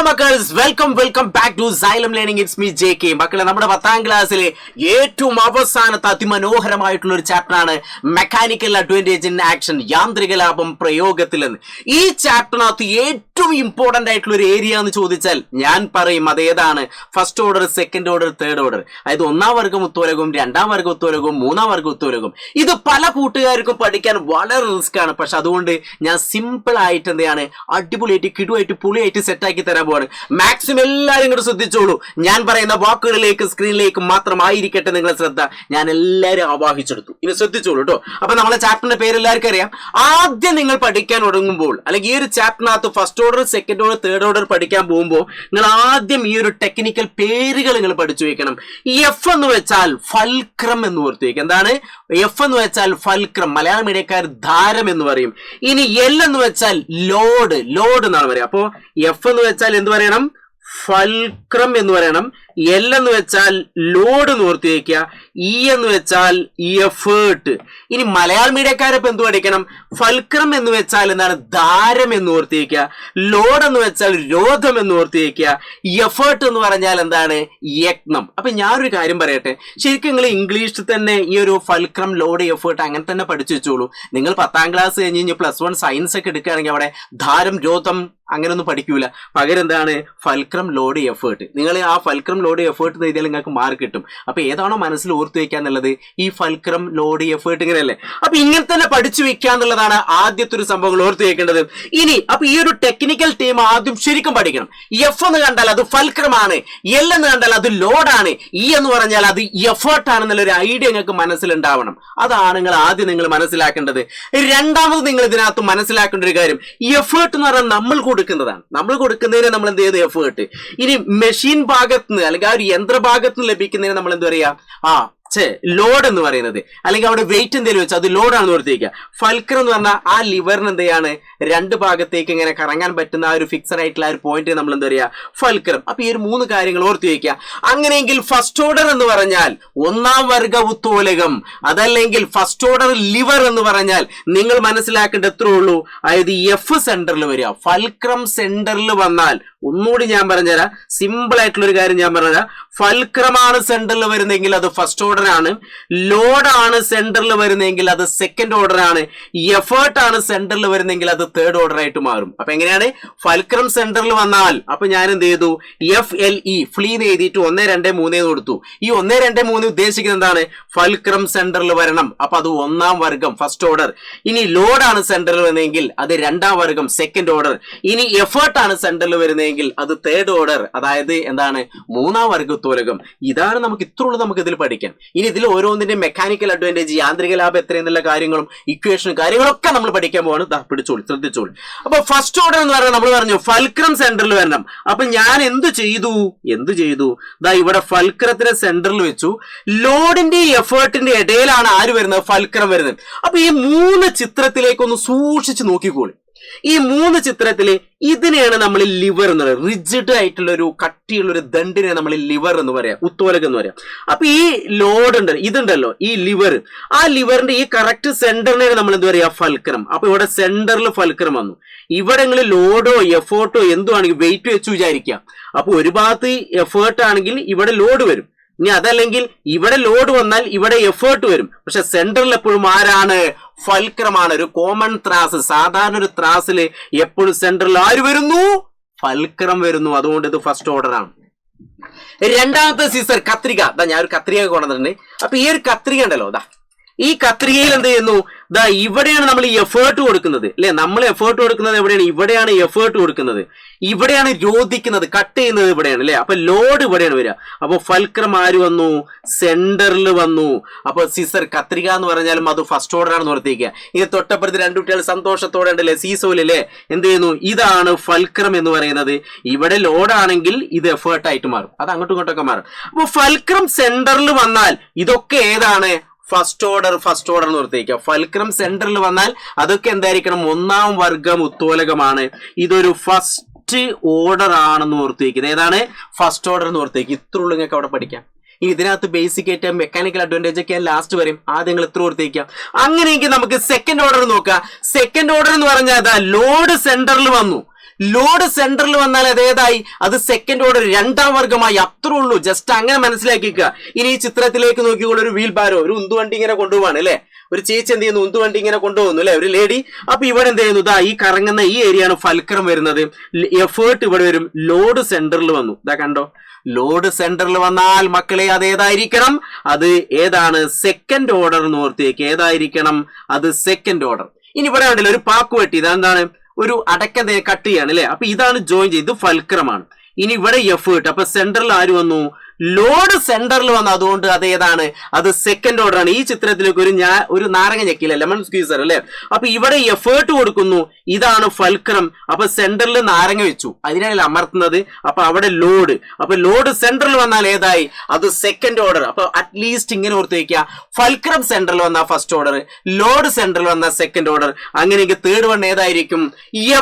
മക്കൾസ് welcome back to Xylem learning. It's me JK. മക്കളെ, നമ്മുടെ 10ാം ക്ലാസ്സിലെ ഏറ്റവും അവസാനത്തെ അതിമനോഹരമായിട്ടുള്ള ഒരു ചാപ്റ്ററാണ് മെക്കാനിക്കൽ അഡ്വാൻറ്റേജ് ഇൻ ആക്ഷൻ, യാന്ത്രിക ലാഭം പ്രയോഗത്തിൽ എന്ന്. ഈ ചാപ്റ്ററിനകത്ത് ഏറ്റവും ഇമ്പോർട്ടന്റ് ആയിട്ടുള്ള ഒരു ഏരിയ എന്ന് ചോദിച്ചാൽ ഞാൻ പറയും അതേതാണ്? First order, second order, third order. അതായത് 1ാം വർഗ്ഗം ഉത്തോലകവും 2ാം വർഗ്ഗം ഉത്തോലകവും 3ാം വർഗ്ഗം ഉത്തോലകവും. ഇത് പല കൂട്ടുകാർക്കും പഠിക്കാൻ വളരെ റിസ്ക് ആണ്. പക്ഷെ അതുകൊണ്ട് ഞാൻ സിമ്പിൾ ആയിട്ട് എന്താണ് അടിപൊളിയായിട്ട് കിടുവായിട്ട് പുളിയായിട്ട് സെറ്റാക്കി തരാൻ പോവാണ്. മാക്സിമം എല്ലാവരും ഇങ്ങോട്ട് ശ്രദ്ധിച്ചോളൂ. ഞാൻ പറയുന്ന വാക്കുകളിലേക്ക് സ്ക്രീനിലേക്ക് മാത്രമായിരിക്കട്ടെ നിങ്ങളെ ശ്രദ്ധ. ഞാൻ എല്ലാവരും ആവാഹിച്ചെടുത്തു. ഇനി ശ്രദ്ധിച്ചോളൂ കേട്ടോ. അപ്പൊ നമ്മളെ ചാപ്റ്ററിന്റെ പേര് എല്ലാവർക്കും അറിയാം. ആദ്യം നിങ്ങൾ പഠിക്കാൻ തുടങ്ങുമ്പോൾ അല്ലെങ്കിൽ ഈ ഒരു ചാപ്റ്ററിനകത്ത് first order, second order, third order പഠിക്കാൻ പോകുമ്പോൾ നിങ്ങൾ ആദ്യം ഈ ഒരു ടെക്നിക്കൽ പേരുകൾ നിങ്ങൾ പഠിച്ചു വെക്കണം. എഫ് എന്ന് വെച്ചാൽ ഫൽക്രം എന്ന് ഓർത്തു വെക്കുക. എന്താണ് എഫ് എന്ന് വെച്ചാൽ? ഫൽക്രം. മലയാള മീഡിയക്കാർ ധാരം എന്ന് പറയും. ഇനി എൽ എന്ന് വെച്ചാൽ ലോഡ് എന്നാണ് പറയുക. അപ്പോ എഫ് എന്ന് വെച്ചാൽ എന്ത് പറയണം? ഫൽക്രം എന്ന് പറയണം. എൽ എന്ന് വെച്ചാൽ ലോഡ് എന്ന് ഓർത്ത് വയ്ക്കുക. ഇ എന്ന് വെച്ചാൽ എഫേർട്ട്. ഇനി മലയാള മീഡിയക്കാരപ്പം എന്ത് പഠിക്കണം? ഫൽക്രം എന്ന് വെച്ചാൽ എന്താണ്? ധാരം എന്ന് ഓർത്ത് വയ്ക്കുക. ലോഡ് എന്ന് വെച്ചാൽ രോധം എന്ന് ഓർത്ത് വയ്ക്കുക. എഫേർട്ട് എന്ന് പറഞ്ഞാൽ എന്താണ്? യത്നം. അപ്പൊ ഞാനൊരു കാര്യം പറയട്ടെ. ശരിക്കും നിങ്ങൾ ഇംഗ്ലീഷിൽ തന്നെ ഈ ഒരു ഫൽക്രം, ലോഡ്, എഫേർട്ട് അങ്ങനെ തന്നെ പഠിച്ചു വെച്ചോളൂ. നിങ്ങൾ 10ാം ക്ലാസ് കഴിഞ്ഞ് +1 സയൻസ് ഒക്കെ എടുക്കുകയാണെങ്കിൽ അവിടെ ധാരം, രോധം അങ്ങനെയൊന്നും പഠിക്കൂല. പകരം എന്താണ്? Fulcrum, load, effort. നിങ്ങൾ ആ ഫൽക്രം, ലോഡ്, എഫേർട്ട് എഴുതിയാൽ നിങ്ങൾക്ക് മാർക്ക് കിട്ടും. അപ്പൊ ഏതാണോ മനസ്സിൽ ഓർത്ത് വെക്കാന്നുള്ളത് ഈ ഫൽക്രം, ലോഡ്, എഫേർട്ട് ഇങ്ങനെയല്ലേ. അപ്പൊ ഇങ്ങനെ തന്നെ പഠിച്ചു വെക്കാന്നുള്ളതാണ് ആദ്യത്തെ ഒരു സംഭവങ്ങൾ ഓർത്ത് വെക്കേണ്ടത്. ഇനി അപ്പൊ ഈ ഒരു ടെക്നിക്കൽ ടീം ആദ്യം ശരിക്കും പഠിക്കണം. എഫ് എന്ന് കണ്ടാൽ അത് ഫൽക്രമാണ്, എൽ എന്ന് കണ്ടാൽ അത് ലോഡാണ്, ഇ എന്ന് പറഞ്ഞാൽ അത് എഫേർട്ട് ആണെന്നുള്ള ഒരു ഐഡിയ നിങ്ങൾക്ക് മനസ്സിലുണ്ടാവണം. അതാണ് നിങ്ങൾ മനസ്സിലാക്കേണ്ടത്. രണ്ടാമത് നിങ്ങൾ ഇതിനകത്ത് മനസ്സിലാക്കേണ്ട ഒരു കാര്യം, എഫേർട്ട് എന്ന് പറഞ്ഞാൽ നമ്മൾ കൊടുക്കുന്നതാണ്. നമ്മൾ കൊടുക്കുന്നതിന് നമ്മൾ എന്ത് ചെയ്ത്? എഫേർട്ട്. ഇനി മെഷീൻ ഭാഗത്ത് നിന്ന് അല്ലെങ്കിൽ ആ ഒരു യന്ത്രഭാഗത്ത് നിന്ന് ലഭിക്കുന്നതിന് നമ്മൾ എന്താ പറയാ? ലോഡ് എന്ന് പറയുന്നത്, അല്ലെങ്കിൽ അവിടെ വെയിറ്റ് എന്തെങ്കിലും വെച്ചാൽ അത് ലോഡാണെന്ന് ഓർത്തിരിക്കുക. ഫൽക്രം എന്ന് പറഞ്ഞാൽ ആ ലിവറിന് എന്ത് ചെയ്യാണ്? 2 ഭാഗത്തേക്ക് ഇങ്ങനെ കറങ്ങാൻ പറ്റുന്ന ആ ഒരു ഫിക്സഡ് ആയിട്ടുള്ള ആ ഒരു പോയിന്റ് നമ്മൾ എന്താ പറയാ? ഫൽക്രം. അപ്പൊ ഈ ഒരു 3 കാര്യങ്ങൾ ഓർത്ത് വയ്ക്കുക. അങ്ങനെയെങ്കിൽ ഫസ്റ്റ് ഓർഡർ എന്ന് പറഞ്ഞാൽ 1ാം വർഗ്ഗ ഉത്തോലകം, അതല്ലെങ്കിൽ ഫസ്റ്റ് ഓർഡർ ലിവർ എന്ന് പറഞ്ഞാൽ നിങ്ങൾ മനസ്സിലാക്കേണ്ട എത്രേ ഉള്ളൂ? അതായത് എഫ് സെന്ററിൽ വരിക. ഫൽക്രം സെന്ററിൽ വന്നാൽ ഒന്നുകൂടി ഞാൻ പറഞ്ഞുതരാം. സിമ്പിൾ ആയിട്ടുള്ള ഒരു കാര്യം ഞാൻ പറഞ്ഞുതരാം. ഫൽക്രമാണ് സെന്ററിൽ വരുന്നെങ്കിൽ അത് ഫസ്റ്റ് ഓർഡർ ആണ്. ലോഡാണ് സെന്ററിൽ വരുന്നെങ്കിൽ അത് സെക്കൻഡ് ഓർഡർ ആണ്. എഫേർട്ട് ആണ് സെന്ററിൽ വരുന്നെങ്കിൽ അത് തേർഡ് ഓർഡർ ആയിട്ട് മാറും. അപ്പൊ എങ്ങനെയാണ്? ഫൽക്രം സെന്ററിൽ വന്നാൽ അപ്പൊ ഞാൻ എന്ത് ചെയ്തു? FLE ഫ്ലീ എന്ന് എഴുതിയിട്ട് 1, 2, 3 എന്ന് കൊടുത്തു. ഈ 1, 2, 3 ഉദ്ദേശിക്കുന്നത് എന്താണ്? ഫൽക്രം സെന്ററിൽ വരണം. അപ്പൊ അത് 1ാം വർഗ്ഗം ഫസ്റ്റ് ഓർഡർ. ഇനി ലോഡാണ് സെന്ററിൽ വരുന്നെങ്കിൽ അത് 2ാം വർഗ്ഗം സെക്കൻഡ് ഓർഡർ. ഇനി എഫേർട്ട് ആണ് സെന്ററിൽ വരുന്നെങ്കിൽ അത് തേർഡ് ഓർഡർ, അതായത് എന്താണ്? 3ാം വർഗ്ഗത്തോലകം. ഇതാണ് നമുക്ക് ഇത്രയുള്ളത് നമുക്ക് ഇതിൽ പഠിക്കാം. ഇനി ഇതിൽ ഓരോന്നിന്റെ മെക്കാനിക്കൽ അഡ്വാൻറ്റേജ്, യാന്ത്രിക ലാഭം എത്രയെന്നുള്ള കാര്യങ്ങളും ഇക്വേഷനും കാര്യങ്ങളൊക്കെ നമ്മൾ പഠിക്കാൻ പോവാണ്. പിടിച്ചോളൂ, ശ്രദ്ധിച്ചോളൂ. അപ്പൊ ഫസ്റ്റ് ഓർഡർ എന്ന് പറഞ്ഞാൽ നമ്മൾ പറഞ്ഞു ഫൽക്രം സെന്ററിൽ വരണം. അപ്പൊ ഞാൻ എന്ത് ചെയ്തു? ഇവിടെ ഫൽക്രത്തിനെ സെന്ററിൽ വെച്ചു. ലോഡിന്റെ എഫേർട്ടിന്റെ ഇടയിലാണ് ആര് വരുന്നത്? ഫൽക്രം വരുന്നത്. അപ്പൊ ഈ 3 ചിത്രത്തിലേക്കൊന്ന് സൂക്ഷിച്ച് നോക്കിക്കോളൂ. ഈ 3 ചിത്രത്തില് ഇതിനെയാണ് നമ്മൾ ലിവർ എന്ന് പറയുക. റിജിഡ് ആയിട്ടുള്ള ഒരു കട്ടിയുള്ള ഒരു ദണ്ടിനെ നമ്മൾ ലിവർ എന്ന് പറയാം, ഉത്തോലകം എന്ന് പറയാം. അപ്പൊ ഈ ലോഡ് ഉണ്ട്, ഇതുണ്ടല്ലോ ഈ ലിവർ, ആ ലിവറിന്റെ ഈ കറക്റ്റ് സെന്ററിനെയാണ് നമ്മൾ എന്ത് പറയാ? ഫൽക്രം. അപ്പൊ ഇവിടെ സെന്ററിൽ ഫൽക്രം വന്നു. ഇവിടെ നിങ്ങൾ ലോഡോ എഫേർട്ടോ എന്തോ ആണെങ്കിൽ വെയിറ്റ് വെച്ച് വിചാരിക്കാം. അപ്പൊ ഒരു ഭാഗത്ത് എഫേർട്ട് ആണെങ്കിൽ ഇവിടെ ലോഡ് വരും. ഇനി അതല്ലെങ്കിൽ ഇവിടെ ലോഡ് വന്നാൽ ഇവിടെ എഫേർട്ട് വരും. പക്ഷെ സെന്ററിൽ എപ്പോഴും ആരാണ്? ഫൽക്രമാണ്. ഒരു കോമൺ ത്രാസ്, സാധാരണ ഒരു ത്രാസില് എപ്പോഴും സെന്ററിൽ ആര് വരുന്നു? ഫൽക്രം വരുന്നു. അതുകൊണ്ട് ഇത് ഫസ്റ്റ് ഓർഡർ ആണ്. രണ്ടാമത്തെ സീസർ, കത്രിക. ഞാൻ ഒരു കത്രിക കൊണ്ടുവന്നിട്ടുണ്ട്. അപ്പൊ ഈ ഒരു കത്രിക ഉണ്ടല്ലോ, ഈ കത്രികയിൽ എന്ത് ചെയ്യുന്നു? ഇവിടെയാണ് നമ്മൾ ഈ എഫേർട്ട് കൊടുക്കുന്നത്, അല്ലെ? നമ്മൾ എഫേർട്ട് കൊടുക്കുന്നത് എവിടെയാണ്? ഇവിടെയാണ് എഫേർട്ട് കൊടുക്കുന്നത്. ഇവിടെയാണ് രോധിക്കുന്നത്, കട്ട് ചെയ്യുന്നത് ഇവിടെയാണ്, അല്ലെ? അപ്പൊ ലോഡ് ഇവിടെയാണ് വരിക. അപ്പൊ ഫൽക്രം ആര് വന്നു? സെന്ററിൽ വന്നു. അപ്പൊ സിസർ, കത്രിക എന്ന് പറഞ്ഞാലും അത് ഫസ്റ്റ് ഓർഡർ ആണെന്ന് ഓർത്തിരിക്കുക. ഇത് തൊട്ടപ്പുറത്ത് 2 കുട്ടികൾ സന്തോഷത്തോടെ ഉണ്ടല്ലേ, സീസോയിലല്ലേ? എന്ത് ചെയ്യുന്നു? ഇതാണ് ഫൽക്രം എന്ന് പറയുന്നത്. ഇവിടെ ലോഡാണെങ്കിൽ ഇത് എഫേർട്ട് ആയിട്ട് മാറും, അത് അങ്ങോട്ടും ഇങ്ങോട്ടൊക്കെ മാറും. അപ്പൊ ഫൽക്രം സെന്ററിൽ വന്നാൽ ഇതൊക്കെ ഏതാണ്? ഫസ്റ്റ് ഓർഡർ എന്ന് ഓർത്തിരിക്കുക. ഫൽക്രം സെന്ററിൽ വന്നാൽ അതൊക്കെ എന്തായിരിക്കണം? 1ാം വർഗ്ഗം ഉത്തോലകമാണ്. ഇതൊരു ഫസ്റ്റ് ഓർഡർ ആണെന്ന് ഓർത്തിരിക്കുന്നത്. ഏതാണ്? ഫസ്റ്റ് ഓർഡർ എന്ന് ഓർത്തിരിക്കുക. ഇത്ര ഉള്ളു നിങ്ങൾക്ക് അവിടെ പഠിക്കാം. ഇതിനകത്ത് ബേസിക് ആയിട്ട് മെക്കാനിക്കൽ അഡ്വാൻറ്റേജ് ഒക്കെ ലാസ്റ്റ് വരും. ആദ്യം നിങ്ങൾ എത്ര ഓർത്തിരിക്കാം. അങ്ങനെയെങ്കിൽ നമുക്ക് സെക്കൻഡ് ഓർഡർ നോക്കാം. സെക്കൻഡ് ഓർഡർ എന്ന് പറഞ്ഞാൽ ലോഡ് സെന്ററിൽ വന്നു. ലോഡ് സെന്ററിൽ വന്നാൽ അതേതായി, അത് സെക്കൻഡ് ഓർഡർ രണ്ടാം വർഗമായി. അത്രേ ഉള്ളൂ, ജസ്റ്റ് അങ്ങനെ മനസ്സിലാക്കിക്കുക. ഇനി ഈ ചിത്രത്തിലേക്ക് നോക്കിയുള്ള ഒരു വീൽ ബാരോ, ഒരു ഉന്തുവണ്ടി ഇങ്ങനെ കൊണ്ടുപോവാണ് അല്ലെ, ഒരു ചേച്ചി എന്ത് ചെയ്യുന്നു, ഉന്തുവണ്ടി ഇങ്ങനെ കൊണ്ടുപോകുന്നു അല്ലെ, ഒരു ലേഡി. അപ്പൊ ഇവിടെ എന്ത് ചെയ്യുന്നു, ഇതാ ഈ കറങ്ങുന്ന ഈ ഏരിയയാണ് ഫൽക്രം വരുന്നത്. എഫേർട്ട് ഇവിടെ വരും, ലോഡ് സെന്ററിൽ വന്നു. ഇതാ കണ്ടോ, ലോഡ് സെന്ററിൽ വന്നാൽ മക്കളെ അതേതായിരിക്കണം, അത് ഏതാണ്, സെക്കൻഡ് ഓർഡർ എന്ന് ഓർത്തേക്ക്. ഏതായിരിക്കണം, അത് സെക്കൻഡ് ഓർഡർ. ഇനി ഇവിടെ കണ്ടില്ല ഒരു പാക്ക് വെട്ടി, ഇതെന്താണ്, ഒരു അടക്ക കട്ട് ചെയ്യാണ് അല്ലെ. അപ്പൊ ഇതാണ് ജോയിൻ ചെയ്ത് ഫൽക്രമാണ്. ഇനി ഇവിടെ എഫേർട്ട്, അപ്പൊ സെന്ററിൽ ആര് വന്നു, ലോഡ് സെന്ററിൽ വന്നു. അതുകൊണ്ട് അത് ഏതാണ്, അത് സെക്കൻഡ് ഓർഡർ ആണ്. ഈ ചിത്രത്തിലേക്ക് ഒരു നാരങ്ങ ഞെക്കില്ല, ലെമൺ സ്ക്വീസർ അല്ലെ. അപ്പൊ ഇവിടെ എഫേർട്ട് കൊടുക്കുന്നു, ഇതാണ് ഫൽക്രം. അപ്പൊ സെന്ററിൽ നാരങ്ങ വെച്ചു, അതിനാണ് അമർത്തുന്നത്. അപ്പൊ അവിടെ ലോഡ്, അപ്പൊ ലോഡ് സെന്ററിൽ വന്നാൽ ഏതായി, അത് സെക്കൻഡ് ഓർഡർ. അപ്പൊ അറ്റ്ലീസ്റ്റ് ഇങ്ങനെ ഓർത്ത് വയ്ക്കുക, ഫൽക്രം സെന്ററിൽ വന്നാൽ ഫസ്റ്റ് ഓർഡർ, ലോഡ് സെന്ററിൽ വന്നാൽ സെക്കൻഡ് ഓർഡർ. അങ്ങനെയെങ്കിൽ തേർഡ് വൺ ഏതായിരിക്കും,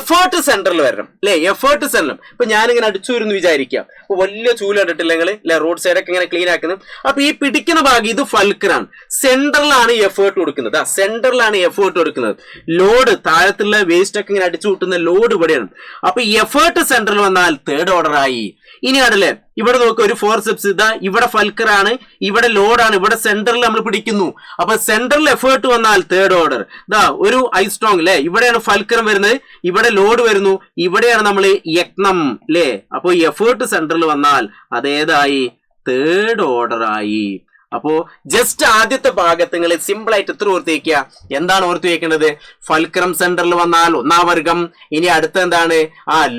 എഫേർട്ട് സെന്ററിൽ വരണം അല്ലെ. എഫേർട്ട് സെന്ററിൽ ഇപ്പൊ ഞാനിങ്ങനെ അടിച്ചു വരുന്നു വിചാരിക്കാം, അപ്പൊ വലിയ ചൂല് കണ്ടിട്ടില്ല നിങ്ങൾ അല്ലെ, റോഡ് സൈഡൊക്കെ ഇങ്ങനെ ക്ലീൻ ആക്കുന്നത്. അപ്പൊ ഈ പിടിക്കുന്ന ഭാഗം ഇത് ഫൽക്രാണ്, സെന്ററിലാണ് എഫേർട്ട് കൊടുക്കുന്നത്. സെന്ററിലാണ് എഫേർട്ട് കൊടുക്കുന്നത്. ലോഡ് താഴത്തുള്ള വേസ്റ്റ് ഒക്കെ ഇങ്ങനെ അടിച്ചു കൂട്ടുന്ന ലോഡ് ഇവിടെയാണ്. അപ്പൊ എഫേർട്ട് സെന്ററിൽ വന്നാൽ തേർഡ് ഓർഡർ ആയി. ഇനി ആണല്ലേ ഇവിടെ നോക്കുക, ഒരു ഫോർസെപ്സ്, ഇതാ ഇവിടെ ഫൽക്കറാണ്, ഇവിടെ ലോഡാണ്, ഇവിടെ സെന്ററിൽ നമ്മൾ പിടിക്കുന്നു. അപ്പൊ സെന്ററിൽ എഫേർട്ട് വന്നാൽ തേർഡ് ഓർഡർ. ഇതാ ഒരു ഐസ്ട്രോങ് അല്ലെ, ഇവിടെയാണ് ഫൽക്കരം വരുന്നത്, ഇവിടെ ലോഡ് വരുന്നു, ഇവിടെയാണ് നമ്മൾ യജ്ഞം അല്ലെ. അപ്പൊ എഫേർട്ട് സെന്ററിൽ വന്നാൽ അതേതായി, തേർഡ് ഓർഡർ ആയി. അപ്പോ ജസ്റ്റ് ആദ്യത്തെ ഭാഗത്ത് നിങ്ങൾ സിമ്പിൾ ആയിട്ട് എത്ര ഓർത്ത് വയ്ക്കുക, എന്താണ് ഓർത്ത് വയ്ക്കേണ്ടത്, ഫൽക്രം സെന്ററിൽ വന്നാൽ ഒന്നാം വർഗം. ഇനി അടുത്ത എന്താണ്,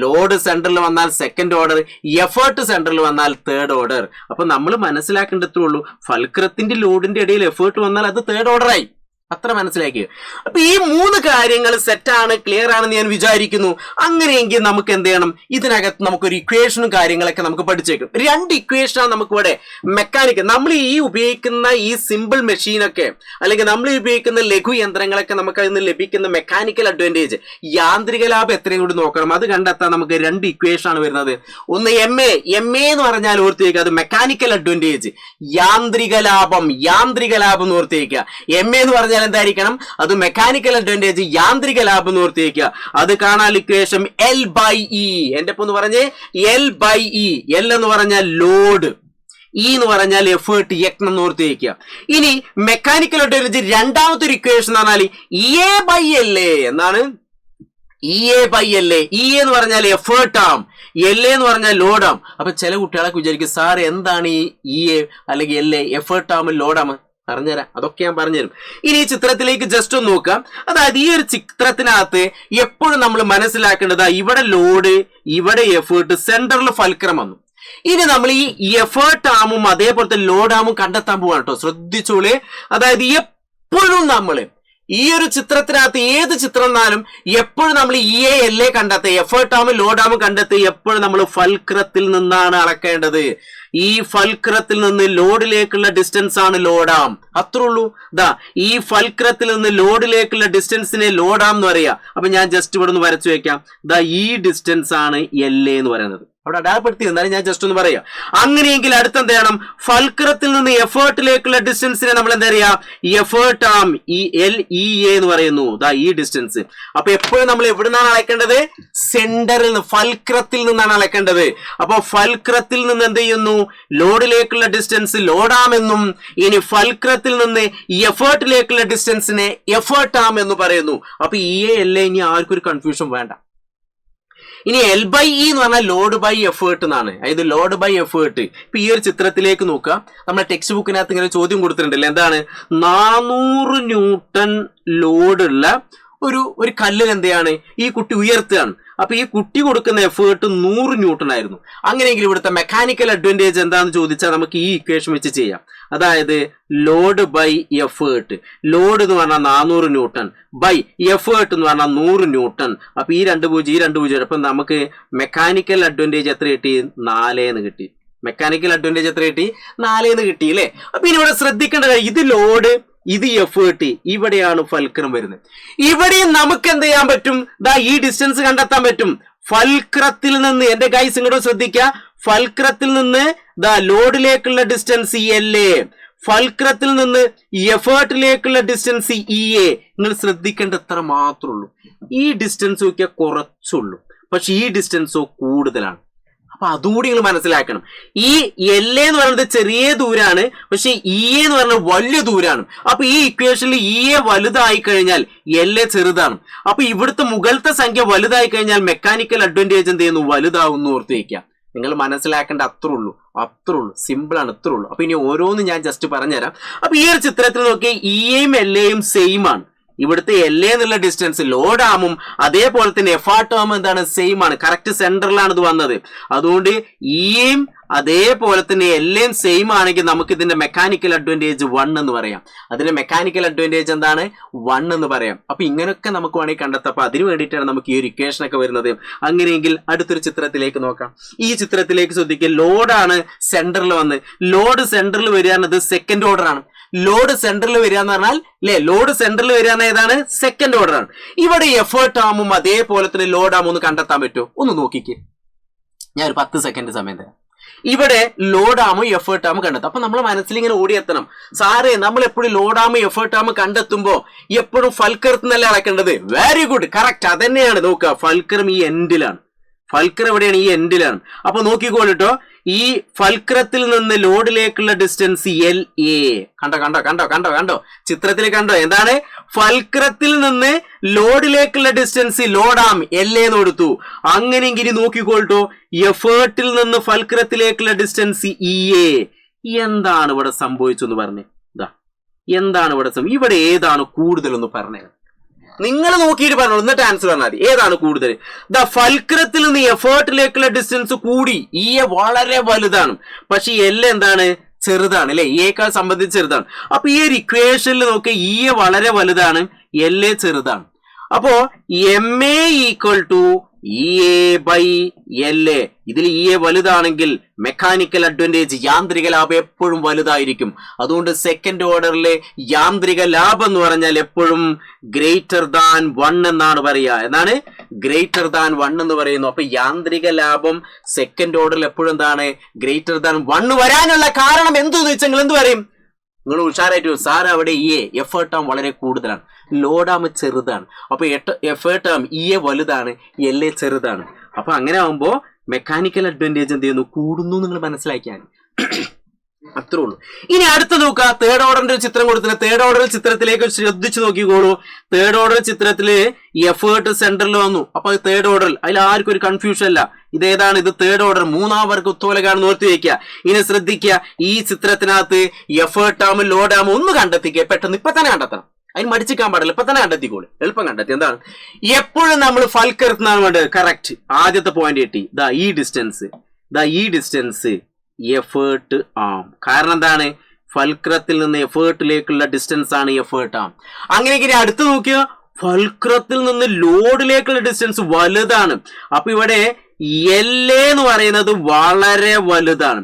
ലോഡ് സെന്ററിൽ വന്നാൽ സെക്കൻഡ് ഓർഡർ, എഫേർട്ട് സെന്ററിൽ വന്നാൽ തേർഡ് ഓർഡർ. അപ്പൊ നമ്മൾ മനസ്സിലാക്കേണ്ടത്രേ ഉള്ളൂ, ഫൽക്രത്തിന്റെ ലോഡിന്റെ ഇടയിൽ എഫേർട്ട് വന്നാൽ അത് തേർഡ് ഓർഡർ ആയി. അത്ര മനസ്സിലാക്കിയോ? അപ്പൊ ഈ മൂന്ന് കാര്യങ്ങൾ സെറ്റാണ്, ക്ലിയർ ആണെന്ന് ഞാൻ വിചാരിക്കുന്നു. അങ്ങനെയെങ്കിൽ നമുക്ക് എന്ത് ചെയ്യണം, ഇതിനകത്ത് നമുക്കൊരു ഇക്വേഷനും കാര്യങ്ങളൊക്കെ നമുക്ക് പഠിച്ചേക്കും. രണ്ട് ഇക്വേഷനാണ് നമുക്ക് ഇവിടെ മെക്കാനിക്കൽ, നമ്മൾ ഈ ഉപയോഗിക്കുന്ന ഈ സിമ്പിൾ മെഷീനൊക്കെ അല്ലെങ്കിൽ നമ്മൾ ഉപയോഗിക്കുന്ന ലഘു യന്ത്രങ്ങളൊക്കെ നമുക്ക് അതിൽ നിന്ന് ലഭിക്കുന്ന മെക്കാനിക്കൽ അഡ്വാൻറ്റേജ്, യാന്ത്രിക ലാഭം എത്രയും കൂടി നോക്കണം. അത് കണ്ടെത്താൻ നമുക്ക് രണ്ട് ഇക്വേഷൻ ആണ് വരുന്നത്. ഒന്ന് എം എ എന്ന് പറഞ്ഞാൽ ഓർത്തേക്കുക, അത് മെക്കാനിക്കൽ അഡ്വാൻറ്റേജ്. യാന്ത്രിക ലാഭം എന്ന് ഓർത്തേക്കുക. എം എ എന്ന് പറഞ്ഞാൽ എന്തായിരിക്കണം, അത് മെക്കാനിക്കൽ അഡ്വാൻറ്റേജ്, യാന്ത്രിക ലാഭം ഓർത്തേക്കുക. അത് കാണാൻ ഇക്വേഷൻ L/E. എന്റെ ഒപ്പം പറഞ്ഞേ L/E. L എന്ന് പറഞ്ഞാൽ ലോഡ്, E എന്ന് പറഞ്ഞാൽ എഫേർട്ട്, യജ്ഞം ഓർത്ത് വയ്ക്കുക. ഇനി മെക്കാനിക്കൽ അഡ്വാൻറ്റേജ് രണ്ടാമത്തെ ഒരു ഇക്വേഷൻ എന്ന് പറഞ്ഞാൽ EA/LA എന്നാണ്. EA/LA. E എന്ന് പറഞ്ഞാൽ എഫേർട്ടാം, LA എന്ന് പറഞ്ഞാൽ ലോഡാം. അപ്പൊ ചില കുട്ടികളൊക്കെ വിചാരിക്കും, സാർ എന്താണ് ഈ EA അല്ലെങ്കിൽ LA, എഫേർട്ടാം ലോഡാം? പറഞ്ഞുതരാം, അതൊക്കെ ഞാൻ പറഞ്ഞുതരും. ഇനി ഈ ചിത്രത്തിലേക്ക് ജസ്റ്റ് ഒന്ന് നോക്കാം. അതായത് ഈ ഒരു ചിത്രത്തിനകത്ത് എപ്പോഴും നമ്മൾ മനസ്സിലാക്കേണ്ടത്, ഇവിടെ ലോഡ്, ഇവിടെ എഫേർട്ട്, സെന്ററിൽ ഫൽക്രം വന്നു. ഇനി നമ്മൾ ഈ എഫേർട്ട് ആമും അതേപോലത്തെ ലോഡ് ആമും കണ്ടെത്താൻ പോവാണ് കേട്ടോ, ശ്രദ്ധിച്ചോളെ. അതായത് എപ്പോഴും നമ്മൾ ഈ ഒരു ചിത്രത്തിനകത്ത് ഏത് ചിത്രം എന്നാലും എപ്പോഴും നമ്മൾ EA/LA കണ്ടെത്തുക, എഫേർട്ട് ആമും ലോഡ് ആമും കണ്ടെത്തുക എപ്പോഴും നമ്മൾ ഫൽക്രത്തിൽ നിന്നാണ് അളക്കേണ്ടത്. ഈ ഫൽക്രത്തിൽ നിന്ന് ലോഡിലേക്കുള്ള ഡിസ്റ്റൻസ് ആണ് ലോഡാം, അത്രേ ഉള്ളൂ. ഈ ഫൽക്രത്തിൽ നിന്ന് ലോഡിലേക്കുള്ള ഡിസ്റ്റൻസിനെ ലോഡാം എന്ന് പറയാ. അപ്പൊ ഞാൻ ജസ്റ്റ് ഇവിടെ ഒന്ന് വരച്ചു വെക്കാം. ഈ ഡിസ്റ്റൻസ് ആണ് LA എന്ന് പറയുന്നത്. അവിടെ അടയാളപ്പെടുത്തി, എന്നാലും ഞാൻ ജസ്റ്റ് ഒന്ന് പറയാം. അങ്ങനെയെങ്കിൽ അടുത്തെന്ത് ചെയ്യണം, ഫൽക്രത്തിൽ നിന്ന് എഫേർട്ടിലേക്കുള്ള ഡിസ്റ്റൻസിനെ നമ്മൾ എന്താ പറയാ, എഫേർട്ട് ആം, LEA എന്ന് പറയുന്നു. ഈ ഡിസ്റ്റൻസ്. അപ്പൊ എപ്പോഴും നമ്മൾ എവിടെ നിന്നാണ് അളക്കേണ്ടത്, സെന്ററിൽ നിന്ന്, ഫൽക്രത്തിൽ നിന്നാണ് അളക്കേണ്ടത്. അപ്പൊ ഫൽക്രത്തിൽ നിന്ന് എന്ത് ചെയ്യുന്നു, ലോഡിലേക്കുള്ള ഡിസ്റ്റൻസ് ലോഡാമെന്നും, ഇനി ഫൽക്രത്തിൽ നിന്ന് എഫേർട്ടിലേക്കുള്ള ഡിസ്റ്റൻസിനെ എഫേർട്ടാം എന്ന് പറയുന്നു. അപ്പൊ EA/LA ഇനി ആർക്കും ഒരു കൺഫ്യൂഷൻ വേണ്ട. ഇനി L/E എന്ന് പറഞ്ഞാൽ ലോഡ് ബൈ എഫേർട്ട് എന്നാണ്. അതായത് ലോഡ് ബൈ എഫേർട്ട്. ഇപ്പൊ ഈ ഒരു ചിത്രത്തിലേക്ക് നോക്കുക, നമ്മുടെ ടെക്സ്റ്റ് ബുക്കിനകത്ത് ഇങ്ങനെ ചോദ്യം കൊടുത്തിട്ടുണ്ടല്ലോ, എന്താണ്, 400 ന്യൂട്ടൺ ലോഡുള്ള ഒരു കല്ലിന് എന്ത് ചെയ്യാണ്, ഈ കുട്ടി ഉയർത്തുകയാണ്. അപ്പൊ ഈ കുട്ടി കൊടുക്കുന്ന എഫേർട്ട് 100 ന്യൂട്ടൺ ആയിരുന്നു. അങ്ങനെയെങ്കിൽ ഇവിടുത്തെ മെക്കാനിക്കൽ അഡ്വാൻറ്റേജ് എന്താണെന്ന് ചോദിച്ചാൽ നമുക്ക് ഈ ഇക്വേഷൻ വെച്ച് ചെയ്യാം. അതായത് ലോഡ് ബൈ എഫേർട്ട്, ലോഡ് എന്ന് പറഞ്ഞാൽ 400 ന്യൂട്ടൺ ബൈ എഫേർട്ട് എന്ന് പറഞ്ഞാൽ 100 ന്യൂട്ടൺ. അപ്പൊ ഈ രണ്ട് പൂജ്യം അപ്പൊ നമുക്ക് മെക്കാനിക്കൽ അഡ്വാൻറ്റേജ് എത്ര കിട്ടി, 4 എന്ന് കിട്ടി. മെക്കാനിക്കൽ അഡ്വാൻറ്റേജ് എത്ര കിട്ടി, 4 എന്ന് കിട്ടി അല്ലേ. അപ്പൊ ഇനി ഇവിടെ ശ്രദ്ധിക്കേണ്ട കാര്യം, ഇത് ലോഡ്, ഇത് എഫേർട്ട്, ഇവിടെയാണ് ഫൽക്രം വരുന്നത്. ഇവിടെയും നമുക്ക് എന്ത് ചെയ്യാൻ പറ്റും, ഈ ഡിസ്റ്റൻസ് കണ്ടെത്താൻ പറ്റും. ഫൽക്രത്തിൽ നിന്ന്, എന്റെ ഗൈസ് ഇങ്ങോട്ട് ശ്രദ്ധിക്കുക, ഫൽക്രത്തിൽ നിന്ന് ലോഡിലേക്കുള്ള ഡിസ്റ്റൻസ് LA, ഫൽക്രത്തിൽ നിന്ന് എഫേർട്ടിലേക്കുള്ള ഡിസ്റ്റൻസ് EA. നിങ്ങൾ ശ്രദ്ധിക്കേണ്ട എത്ര മാത്രമേ ഉള്ളൂ, ഈ ഡിസ്റ്റൻസ് നോക്കിയാൽ കുറച്ചുള്ളൂ. പക്ഷെ ഈ ഡിസ്റ്റൻസോ കൂടുതലാണ്. അപ്പൊ അതുകൂടി നിങ്ങൾ മനസ്സിലാക്കണം. ഈ എൽ എന്ന് പറയുന്നത് ചെറിയ ദൂരാണ്, പക്ഷെ ഇ എന്ന് പറയുന്നത് വലിയ ദൂരാണ്. അപ്പൊ ഈ ഇക്വേഷനിൽ ഇ എ വലുതായി കഴിഞ്ഞാൽ എൽ എ ചെറുതാണ്. അപ്പൊ ഇവിടുത്തെ മുകളിലത്തെ സംഖ്യ വലുതായി കഴിഞ്ഞാൽ മെക്കാനിക്കൽ അഡ്വാൻറ്റേജ് എന്ത് ചെയ്യുന്നു? വലുതാവുന്നു. ഓർത്ത് വയ്ക്കുക. നിങ്ങൾ മനസ്സിലാക്കേണ്ട അത്രേ ഉള്ളൂ, സിമ്പിൾ ആണ്, അത്രേ ഉള്ളൂ. അപ്പൊ ഇനി ഓരോന്നും ഞാൻ ജസ്റ്റ് പറഞ്ഞുതരാം. അപ്പൊ ഈ ഒരു ചിത്രത്തിൽ നോക്കി ഇയും എൽ എയും സെയിം ആണ്. ഇവിടുത്തെ എൽ എ എന്നുള്ള ഡിസ്റ്റൻസ് ലോഡ് ആമും അതേപോലെ തന്നെ എഫ് ആർ ടേം എന്താണ്? സെയിം ആണ്. കറക്റ്റ് സെന്ററിലാണ് ഇത് വന്നത്. അതുകൊണ്ട് ഇയും അതേപോലെ തന്നെ എൽ എയും സെയിം ആണെങ്കിൽ നമുക്ക് ഇതിന്റെ മെക്കാനിക്കൽ അഡ്വാൻറ്റേജ് 1 എന്ന് പറയാം. അതിന്റെ മെക്കാനിക്കൽ അഡ്വാൻറ്റേജ് എന്താണ്? 1 എന്ന് പറയാം. അപ്പൊ ഇങ്ങനെയൊക്കെ നമുക്ക് വേണമെങ്കിൽ കണ്ടെത്താം. അപ്പൊ അതിന് വേണ്ടിയിട്ടാണ് നമുക്ക് ഈ ഒരു ഇക്വേഷൻ ഒക്കെ വരുന്നത്. അങ്ങനെയെങ്കിൽ അടുത്തൊരു ചിത്രത്തിലേക്ക് നോക്കാം. ഈ ചിത്രത്തിലേക്ക് ശ്രദ്ധിക്കുക. ലോഡാണ് സെന്ററിൽ വന്ന്. ലോഡ് സെന്ററിൽ വരിക എന്നത് സെക്കൻഡ് ഓർഡർ ആണ്. ലോഡ് സെന്ററിൽ വരിക എന്ന് പറഞ്ഞാൽ ലോഡ് സെന്ററിൽ വരിക എന്ന ഏതാണ്? സെക്കൻഡ് ഓർഡർ ആണ്. ഇവിടെ എഫേർട്ട് ആമും അതേപോലെ തന്നെ ലോഡ് ആമും ഒന്ന് കണ്ടെത്താൻ പറ്റുമോ? ഒന്ന് നോക്കിക്കേ. ഞാൻ ഒരു 10 സെക്കൻഡ് സമയം തരാം. ഇവിടെ ലോഡ് ആമും എഫേർട്ട് ആമും കണ്ടെത്താം. അപ്പൊ നമ്മൾ മനസ്സിൽ ഇങ്ങനെ ഓടിയെത്തണം. സാറേ, നമ്മൾ എപ്പോഴും ലോഡ് ആമും എഫേർട്ട് ആമും കണ്ടെത്തുമ്പോ എപ്പോഴും ഫൽക്കറത്ത് നിന്നല്ലേ അളക്കേണ്ടത്? Very good, correct. അതന്നെയാണ് നോക്കുക. ഫൽക്കറും ഈ എൻഡിലാണ്. ഫൽക്കർ എവിടെയാണ്? ഈ എൻഡിലാണ്. അപ്പൊ നോക്കിക്കോളിട്ടോ. ഈ ഫൽക്രത്തിൽ നിന്ന് ലോഡിലേക്കുള്ള ഡിസ്റ്റൻസ് എൽ എ. കണ്ടോ ചിത്രത്തിൽ കണ്ടോ? എന്താണ്? ഫൽക്രത്തിൽ നിന്ന് ലോഡിലേക്കുള്ള ഡിസ്റ്റൻസ് ലോഡാം എൽ എന്ന് കൊടുത്തു. അങ്ങനെയെങ്കിൽ നോക്കിക്കോട്ടോ, എഫേർട്ടിൽ നിന്ന് ഫൽക്രത്തിലേക്കുള്ള ഡിസ്റ്റൻസ് ഇ എ. എന്താണ് ഇവിടെ സംഭവിച്ചെന്ന് പറഞ്ഞേ? എന്താണ് ഇവിടെ ഏതാണ് കൂടുതലെന്ന് പറഞ്ഞേ? നിങ്ങൾ നോക്കിയിട്ട് പറഞ്ഞു, എന്നിട്ട് ആൻസർ പറഞ്ഞാൽ മതി. ഏതാണ് കൂടുതൽ? ഫൽക്രത്തിൽ നിന്ന് എഫേർട്ടിലേക്കുള്ള ഡിസ്റ്റൻസ് കൂടി. ഇ എ വളരെ വലുതാണ്, പക്ഷെ എൽ എന്താണ്? ചെറുതാണ് അല്ലെ? ഇയേക്കാൾ സംബന്ധിച്ച് ചെറുതാണ്. അപ്പൊ ഈ ഒരു ഇക്വേഷനിൽ നോക്കി ഇ എ വളരെ വലുതാണ്, എൽ എ ചെറുതാണ്. അപ്പോ M A equal to E A by L A. ഇതിൽ ഇ എ വലുതാണെങ്കിൽ മെക്കാനിക്കൽ അഡ്വാൻറ്റേജ്, യാന്ത്രിക ലാഭം എപ്പോഴും വലുതായിരിക്കും. അതുകൊണ്ട് സെക്കൻഡ് ഓർഡറിലെ യാന്ത്രിക ലാഭം എന്ന് പറഞ്ഞാൽ എപ്പോഴും ഗ്രേറ്റർ ദാൻ 1 എന്നാണ് പറയുക. എന്നാണ് ഗ്രേറ്റർ ദാൻ 1 എന്ന് പറയുന്നു. അപ്പൊ യാന്ത്രിക ലാഭം സെക്കൻഡ് ഓർഡറിൽ എപ്പോഴും എന്താണ്? ഗ്രേറ്റർ ദാൻ 1 വരാനുള്ള കാരണം എന്തെന്ന് വെച്ചാൽ നിങ്ങൾ എന്ത് പറയും? നിങ്ങൾ ഉഷാറായിട്ട് സാർ അവിടെ ഇ എ എഫേർട്ട് ആം വളരെ കൂടുതലാണ്, ലോഡാം ചെറുതാണ്. അപ്പൊ എഫേർട്ട് ആം ഇ എ വലുതാണ്, എൽ എ ചെറുതാണ്. അപ്പൊ അങ്ങനെ ആവുമ്പോ മെക്കാനിക്കൽ അഡ്വാൻറ്റേജ് എന്ത് ചെയ്യുന്നു? കൂടുന്നു. നിങ്ങൾ മനസ്സിലാക്കിയാണ്. അത്രേ ഉള്ളൂ. ഇനി അടുത്ത് നോക്കുക. തേർഡ് ഓർഡറിന്റെ ഒരു ചിത്രം കൊടുത്തിട്ട് തേർഡ് ഓർഡർ ചിത്രത്തിലേക്ക് ശ്രദ്ധിച്ചു നോക്കിക്കോളൂ. തേർഡ് ഓർഡർ ചിത്രത്തില് എഫേർട്ട് സെന്ററിൽ വന്നു. അപ്പൊ തേർഡ് ഓർഡറിൽ അതിൽ ആർക്കും ഒരു കൺഫ്യൂഷൻ അല്ല. ഇതേതാണ്? ഇത് തേർഡ് ഓർഡർ, മൂന്നാം വർഗ ഉത്തോലകാണെന്ന് ഓർത്ത് വയ്ക്കുക. ഇനി ശ്രദ്ധിക്കുക, ഈ ചിത്രത്തിനകത്ത് എഫേർട്ട് ആമും ലോഡ് ആമും ഒന്ന് കണ്ടെത്തിക്കുക. പെട്ടെന്ന് ഇപ്പൊ തന്നെ കണ്ടെത്തണം. അതിന് മടിച്ചിക്കാൻ പാടില്ല. ഇപ്പൊ തന്നെ കണ്ടെത്തിക്കോളൂ. എളുപ്പം കണ്ടെത്തി. എന്താണ്? എപ്പോഴും നമ്മൾ ഫൽക്കറത്തുനിന്നാണ് വേണ്ടത്. കറക്റ്റ്. ആദ്യത്തെ പോയിന്റ് കിട്ടി. ഈ ഡിസ്റ്റൻസ് എഫേർട്ട് ആം. കാരണം എന്താണ്? ഫൽക്രത്തിൽ നിന്ന് എഫേർട്ടിലേക്കുള്ള ഡിസ്റ്റൻസ് ആണ് എഫേർട്ട് ആം. അങ്ങനെയെങ്കിൽ അടുത്ത് നോക്കിയ ഫൽക്രത്തിൽ നിന്ന് ലോഡിലേക്കുള്ള ഡിസ്റ്റൻസ് വലുതാണ്. അപ്പൊ ഇവിടെ എൽ എ എന്ന് പറയുന്നത് വളരെ വലുതാണ്.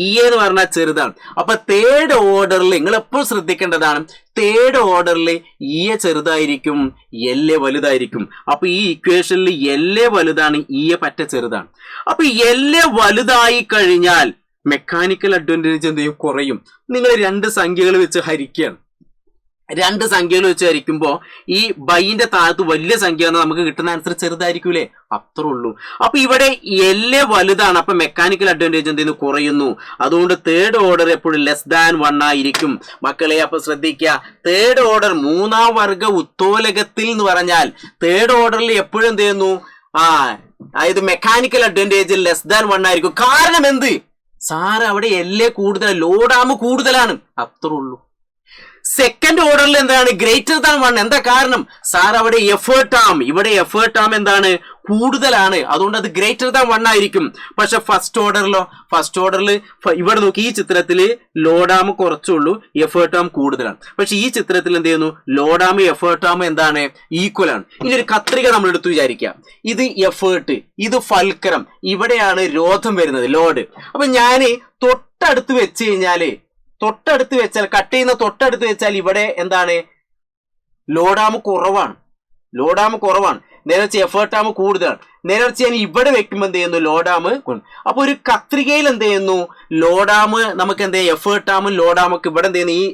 ഇ എന്ന് പറഞ്ഞാൽ ചെറുതാണ്. അപ്പൊ തേർഡ് ഓർഡറിൽ നിങ്ങൾ എപ്പോഴും ശ്രദ്ധിക്കേണ്ടതാണ്, തേർഡ് ഓർഡറിൽ ഇ എ ചെറുതായിരിക്കും, എൽ എ വലുതായിരിക്കും. അപ്പൊ ഈ ഇക്വേഷനിൽ എൽ എ വലുതാണ്, ഇ എ പറ്റ ചെറുതാണ്. അപ്പൊ എൽ എ വലുതായി കഴിഞ്ഞാൽ മെക്കാനിക്കൽ അഡ്വാൻറ്റേജ് എന്ത് ചെയ്യും? കുറയും. നിങ്ങൾ രണ്ട് സംഖ്യകൾ വെച്ച് ഹരിക്കുകയാണ്. രണ്ട് സംഖ്യകൾ വെച്ച് ഹരിക്കുമ്പോൾ ഈ ബൈന്റെ താഴത്ത് വലിയ സംഖ്യ നമുക്ക് കിട്ടുന്ന ആൻസർ ചെറുതായിരിക്കൂലേ? അത്രേ ഉള്ളൂ. അപ്പൊ ഇവിടെ എൽ എ വലുതാണ്. അപ്പൊ മെക്കാനിക്കൽ അഡ്വാൻറ്റേജ് എന്തെയ്യുന്നു? കുറയുന്നു. അതുകൊണ്ട് തേർഡ് ഓർഡർ എപ്പോഴും ലെസ് ദാൻ 1 ആയിരിക്കും മക്കളെ. അപ്പൊ ശ്രദ്ധിക്കുക, തേർഡ് ഓർഡർ മൂന്നാം വർഗ ഉത്തോലകത്തിൽ എന്ന് പറഞ്ഞാൽ തേർഡ് ഓർഡറിൽ എപ്പോഴും എന്ത് ചെയ്യുന്നു? അതായത് മെക്കാനിക്കൽ അഡ്വാൻറ്റേജ് ലെസ് ദാൻ 1 ആയിരിക്കും. കാരണം എന്ത്? സാറ് അവിടെ എൽ എ കൂടുതലാണ്, ലോഡാമ് കൂടുതലാണ്. അത്രേ ഉള്ളൂ. സെക്കൻഡ് ഓർഡറിൽ എന്താണ്? Greater than 1. എന്താ കാരണം? സാർ അവിടെ എഫേർട്ട് ആം, ഇവിടെ എഫേർട്ട് ആം എന്താണ്? കൂടുതലാണ്. അതുകൊണ്ട് അത് ഗ്രേറ്റർ ദാൻ 1 ആയിരിക്കും. പക്ഷെ ഫസ്റ്റ് ഓർഡറിൽ ഇവിടെ നോക്കി, ഈ ചിത്രത്തില് ലോഡാം കുറച്ചുള്ളൂ, എഫേർട്ട് ആം കൂടുതലാണ്. പക്ഷെ ഈ ചിത്രത്തിൽ എന്ത് ചെയ്യുന്നു? ലോഡാം എഫേർട്ട് ആം എന്താണ്? ഈക്വൽ ആണ്. ഇനി ഒരു കത്രിക നമ്മൾ എടുത്തു വിചാരിക്കാം. ഇത് എഫേർട്ട്, ഇത് ഫൽക്കരം, ഇവിടെയാണ് രോധം വരുന്നത്, ലോഡ്. അപ്പൊ ഞാന് തൊട്ടടുത്ത് വെച്ചാൽ കട്ട് ചെയ്യുന്ന തൊട്ടടുത്ത് വെച്ചാൽ ഇവിടെ എന്താണ്? ലോഡാം കുറവാണ്. നേരെ വെച്ച് എഫേർട്ട് ആം കൂടുതലാണ്. നേരെ വെച്ച് ഞാൻ ഇവിടെ വെക്കുമ്പോൾ എന്ത് ചെയ്യുന്നു? ലോഡാം. അപ്പൊ ഒരു കത്രികയിൽ എന്ത് ചെയ്യുന്നു? ലോഡാം നമുക്ക് എന്ത് ചെയ്യും? എഫേർട്ട് ആമും ലോഡാമൊക്കെ ഇവിടെ എന്ത് ചെയ്യുന്നു? ഈ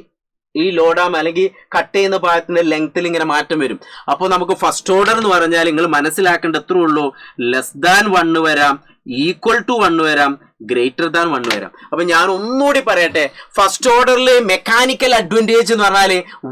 ഈ ലോഡാം അല്ലെങ്കിൽ കട്ട് ചെയ്യുന്ന ഭാഗത്തിന്റെ ലെങ്ത്തിൽ ഇങ്ങനെ മാറ്റം വരും. അപ്പോൾ നമുക്ക് ഫസ്റ്റ് ഓർഡർ എന്ന് പറഞ്ഞാൽ നിങ്ങൾ മനസ്സിലാക്കേണ്ട എത്ര ഉള്ളൂ, ലെസ് ദാൻ 1 വരാം, ഈക്വൽ ടു 1 വരാം, ഗ്രേറ്റർ ദാൻ 1 വരാം. അപ്പൊ ഞാൻ ഒന്നുകൂടി പറയട്ടെ, ഫസ്റ്റ് ഓർഡറിൽ മെക്കാനിക്കൽ അഡ്വാൻറ്റേജ് എന്ന് പറഞ്ഞാൽ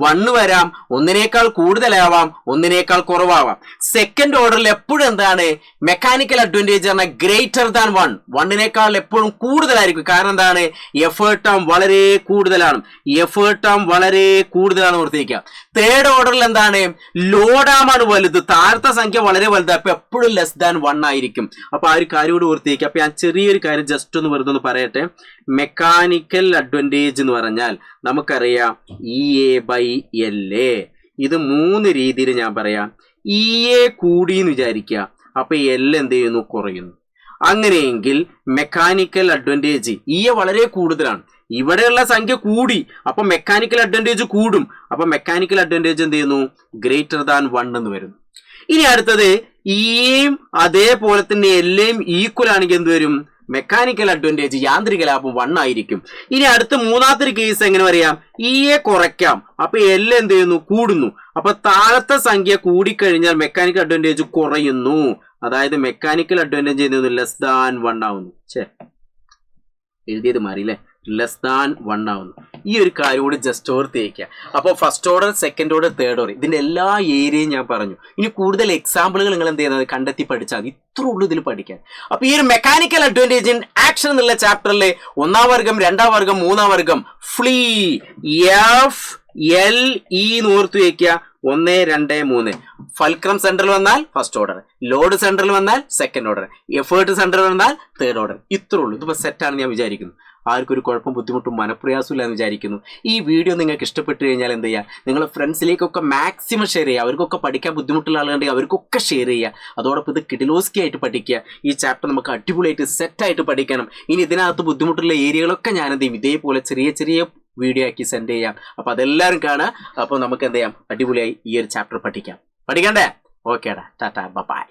1 വരാം, ഒന്നിനേക്കാൾ കൂടുതലാവാം, ഒന്നിനേക്കാൾ കുറവാവാം. സെക്കൻഡ് ഓർഡറിൽ എപ്പോഴും എന്താണ് മെക്കാനിക്കൽ അഡ്വാൻറ്റേജ് പറഞ്ഞാൽ ഗ്രേറ്റർ ദാൻ 1, 1നേക്കാൾ എപ്പോഴും കൂടുതലായിരിക്കും. കാരണം എന്താണ്, എഫേർട്ട് ടേം വളരെ കൂടുതലാണ്, എഫേർട്ട് ടേം വളരെ കൂടുതലാണ് ഓർത്തിരിക്കുക. തേർഡ് ഓർഡറിൽ എന്താണ്, ലോഡാമാണ് വലുത്, താഴത്തെ സംഖ്യ വളരെ വലുത്, അപ്പൊ എപ്പോഴും ലെസ് ദാൻ 1 ആയിരിക്കും. അപ്പൊ ആ ഒരു കാര്യം കൂടി ഓർത്തിരിക്കുക. അപ്പൊ ഞാൻ ചെറിയൊരു കാര്യം ജസ്റ്റ് ഒന്ന് വെറുതെ ഒന്ന് പറയട്ടെ. മെക്കാനിക്കൽ അഡ്വാൻറ്റേജ് എന്ന് പറഞ്ഞാൽ നമുക്കറിയാം EA/LA. ഇത് 3 രീതിയിൽ ഞാൻ പറയാം. EA കൂടി എന്ന് വിചാരിക്കുക, അപ്പൊ L എന്ത് ചെയ്യുന്നു, കുറയുന്നു. അങ്ങനെയെങ്കിൽ മെക്കാനിക്കൽ അഡ്വാൻറ്റേജ് EA വളരെ കൂടുതലാണ്, ഇവിടെയുള്ള സംഖ്യ കൂടി, അപ്പൊ മെക്കാനിക്കൽ അഡ്വാൻറ്റേജ് കൂടും. അപ്പൊ മെക്കാനിക്കൽ അഡ്വാൻറ്റേജ് എന്ത് ചെയ്യുന്നു, ഗ്രേറ്റർ ദാൻ 1 എന്ന് വരുന്നു. ഇനി അടുത്തത് EAയും അതേപോലെ തന്നെ LAയും ഈക്വൽ ആണെങ്കിൽ എന്ത് വരും, മെക്കാനിക്കൽ അഡ്വാൻറ്റേജ് യാന്ത്രിക ലാഭം 1 ആയിരിക്കും. ഇനി അടുത്ത മൂന്നാമത്തെ കേസ് എങ്ങനെ പറയാം, EA കുറയ്ക്കാം, അപ്പൊ L എന്ത് ചെയ്യുന്നു, കൂടുന്നു. അപ്പൊ താഴത്തെ സംഖ്യ കൂടിക്കഴിഞ്ഞാൽ മെക്കാനിക്കൽ അഡ്വാൻറ്റേജ് കുറയുന്നു. അതായത് മെക്കാനിക്കൽ അഡ്വാൻറ്റേജ് എന്ത് ലെസ് ദാൻ 1 ആവുന്നു. എഴുതിയത് മാറി അല്ലേ, ലെസ് ദാൻ 1 ആവുന്നു. ഈ ഒരു കാര്യം കൂടി ജസ്റ്റ് ഓർത്തിരിക്കുക. അപ്പോൾ first order, second order, third order, ഇതിന്റെ എല്ലാ ഏരിയയും ഞാൻ പറഞ്ഞു. ഇനി കൂടുതൽ എക്സാമ്പിളുകൾ നിങ്ങൾ എന്ത് ചെയ്യുന്നത്, കണ്ടെത്തി പഠിച്ചാൽ മതി. ഇത്ര ഉള്ളൂ ഇതിൽ പഠിക്കാൻ. അപ്പൊ ഈ ഒരു മെക്കാനിക്കൽ അഡ്വാൻറ്റേജ് ഇൻ ആക്ഷൻ എന്നുള്ള ചാപ്റ്ററിലെ 1ാം വർഗം, 2ാം വർഗം, 3ാം വർഗം, ഫ്ലീ, FLE ഓർത്തു വയ്ക്കുക. 1, 2, 3. ഫൽക്രം സെന്ററിൽ വന്നാൽ ഫസ്റ്റ് ഓർഡർ, ലോഡ് സെന്ററിൽ വന്നാൽ സെക്കൻഡ് ഓർഡർ, എഫേർട്ട് സെന്ററിൽ വന്നാൽ തേർഡ് ഓർഡർ. ഇത്രേ ഉള്ളൂ. ഇതിപ്പോൾ സെറ്റാണെന്ന് ഞാൻ വിചാരിക്കുന്നു. ആർക്കും ഒരു കുഴപ്പം, ബുദ്ധിമുട്ടും, മനപ്രയാസമില്ല എന്ന് വിചാരിക്കുന്നു. ഈ വീഡിയോ നിങ്ങൾക്ക് ഇഷ്ടപ്പെട്ടു കഴിഞ്ഞാൽ എന്ത് ചെയ്യുക, നിങ്ങളുടെ ഫ്രണ്ട്സിലേക്കൊക്കെ മാക്സിമം ഷെയർ ചെയ്യുക. അവർക്കൊക്കെ പഠിക്കാൻ ബുദ്ധിമുട്ടുള്ള ആളുകളുണ്ടെങ്കിൽ അവർക്കൊക്കെ ഷെയർ ചെയ്യുക. അതോടൊപ്പം ഇത് കിഡിലോസ്കി ആയിട്ട് പഠിക്കുക. ഈ ചാപ്റ്റർ നമുക്ക് അടിപൊളിയായിട്ട് സെറ്റായിട്ട് പഠിക്കണം. ഇനി ഇതിനകത്ത് ബുദ്ധിമുട്ടുള്ള ഏരിയകളൊക്കെ ഞാൻ എന്ത് ചെയ്യും, ഇതേപോലെ ചെറിയ ചെറിയ വീഡിയോ ആക്കി സെൻഡ് ചെയ്യാം. അപ്പോൾ അതെല്ലാവരും കാണുക. അപ്പോൾ നമുക്ക് എന്ത് ചെയ്യാം, അടിപൊളിയായി ഈ ഒരു ചാപ്റ്റർ പഠിക്കാം. പഠിക്കണ്ടേ? ഓക്കേടാ, ടാറ്റാ, ബൈ.